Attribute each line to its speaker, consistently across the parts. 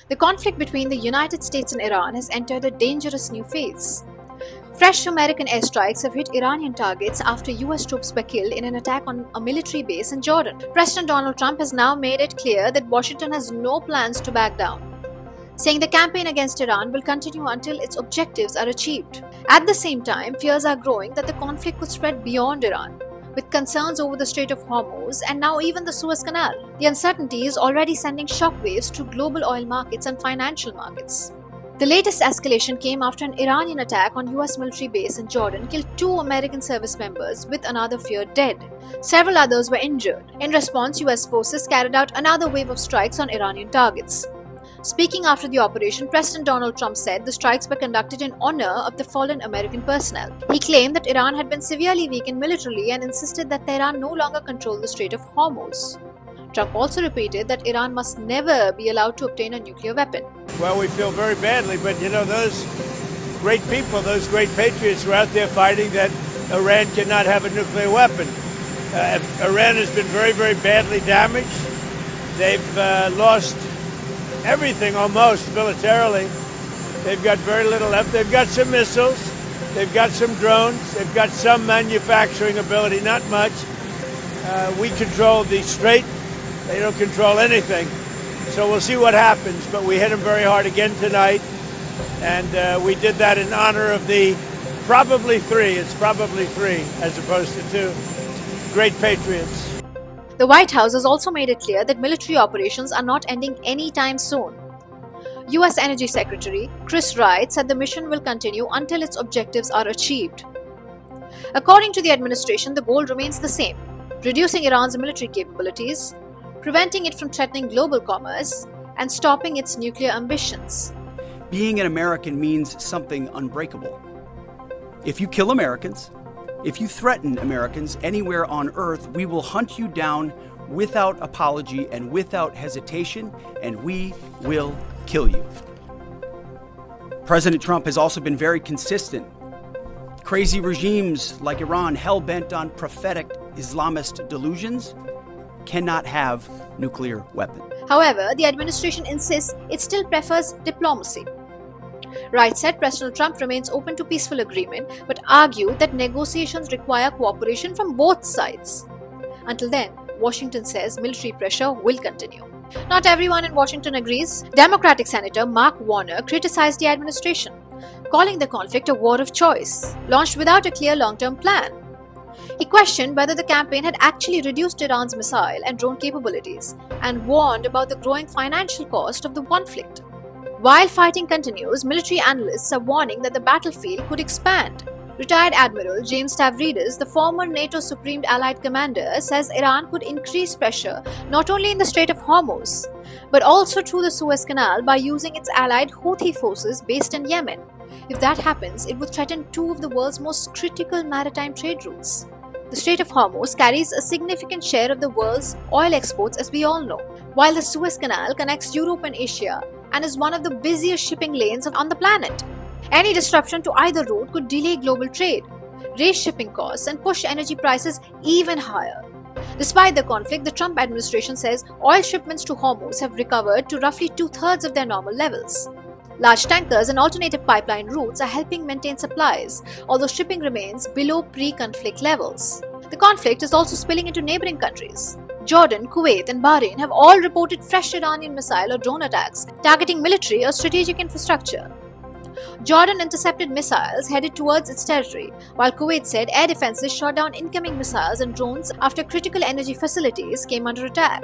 Speaker 1: The conflict between the United States and Iran has entered a dangerous new phase. Fresh American airstrikes have hit Iranian targets after US troops were killed in an attack on a military base in Jordan. President Donald Trump has now made it clear that Washington has no plans to back down, saying the campaign against Iran will continue until its objectives are achieved. At the same time, fears are growing that the conflict could spread beyond Iran, with concerns over the Strait of Hormuz and now even the Suez Canal. The uncertainty is already sending shockwaves to global oil markets and financial markets. The latest escalation came after an Iranian attack on US military base in Jordan killed 2 American service members, with another feared dead. Several others were injured. In response, US forces carried out another wave of strikes on Iranian targets. Speaking after the operation, President Donald Trump said the strikes were conducted in honor of the fallen American personnel. He claimed that Iran had been severely weakened militarily and insisted that Tehran no longer control the Strait of Hormuz. Trump also repeated that Iran must never be allowed to obtain a nuclear weapon.
Speaker 2: Well, we feel very badly, but those great people, those great patriots were out there fighting that Iran cannot have a nuclear weapon. Iran has been very, very badly damaged. They've lost everything almost militarily. They've got very little left. They've got some missiles. They've got some drones. They've got some manufacturing ability, not much. We control the strait. They don't control anything. So we'll see what happens. But we hit them very hard again tonight. And we did that in honor of the probably 3. It's probably 3 as opposed to 2 great patriots.
Speaker 1: The White House has also made it clear that military operations are not ending anytime soon. US Energy Secretary Chris Wright said the mission will continue until its objectives are achieved. According to the administration, the goal remains the same: reducing Iran's military capabilities, preventing it from threatening global commerce, and stopping its nuclear ambitions.
Speaker 3: Being an American means something unbreakable. If you kill Americans, if you threaten Americans anywhere on earth, we will hunt you down without apology and without hesitation, and we will kill you. President Trump has also been very consistent. Crazy regimes like Iran, hell-bent on prophetic Islamist delusions, cannot have nuclear weapons.
Speaker 1: However, the administration insists it still prefers diplomacy. Wright said President Trump remains open to peaceful agreement, but argued that negotiations require cooperation from both sides. Until then, Washington says military pressure will continue. Not everyone in Washington agrees. Democratic Senator Mark Warner criticized the administration, calling the conflict a war of choice, launched without a clear long-term plan. He questioned whether the campaign had actually reduced Iran's missile and drone capabilities, and warned about the growing financial cost of the conflict. While fighting continues, military analysts are warning that the battlefield could expand. Retired Admiral James Stavridis, the former NATO Supreme Allied Commander, says Iran could increase pressure not only in the Strait of Hormuz, but also through the Suez Canal by using its allied Houthi forces based in Yemen. If that happens, it would threaten 2 of the world's most critical maritime trade routes. The Strait of Hormuz carries a significant share of the world's oil exports, as we all know, while the Suez Canal connects Europe and Asia and is one of the busiest shipping lanes on the planet. Any disruption to either route could delay global trade, raise shipping costs, and push energy prices even higher. Despite the conflict, the Trump administration says oil shipments to Hormuz have recovered to roughly 2/3 of their normal levels. Large tankers and alternative pipeline routes are helping maintain supplies, although shipping remains below pre-conflict levels. The conflict is also spilling into neighboring countries. Jordan, Kuwait, and Bahrain have all reported fresh Iranian missile or drone attacks targeting military or strategic infrastructure. Jordan intercepted missiles headed towards its territory, while Kuwait said air defenses shot down incoming missiles and drones after critical energy facilities came under attack.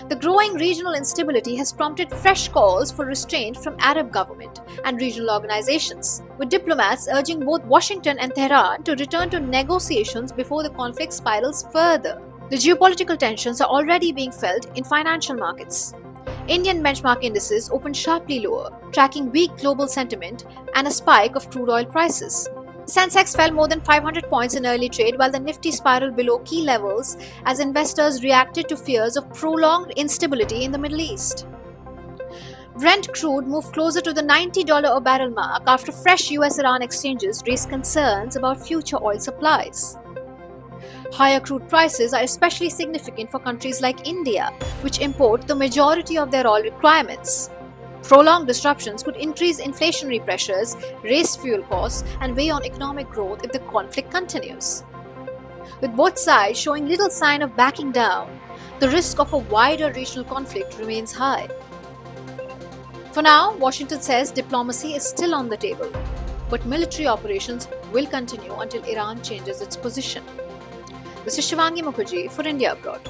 Speaker 1: The growing regional instability has prompted fresh calls for restraint from Arab government and regional organizations, with diplomats urging both Washington and Tehran to return to negotiations before the conflict spirals further. The geopolitical tensions are already being felt in financial markets. Indian benchmark indices opened sharply lower, tracking weak global sentiment and a spike of crude oil prices. Sensex fell more than 500 points in early trade, while the Nifty spiraled below key levels as investors reacted to fears of prolonged instability in the Middle East. Brent crude moved closer to the $90 a barrel mark after fresh US-Iran exchanges raised concerns about future oil supplies. Higher crude prices are especially significant for countries like India, which import the majority of their oil requirements. Prolonged disruptions could increase inflationary pressures, raise fuel costs, and weigh on economic growth if the conflict continues. With both sides showing little sign of backing down, the risk of a wider regional conflict remains high. For now, Washington says diplomacy is still on the table, but military operations will continue until Iran changes its position. This is Shivangi Mukherjee for India Abroad.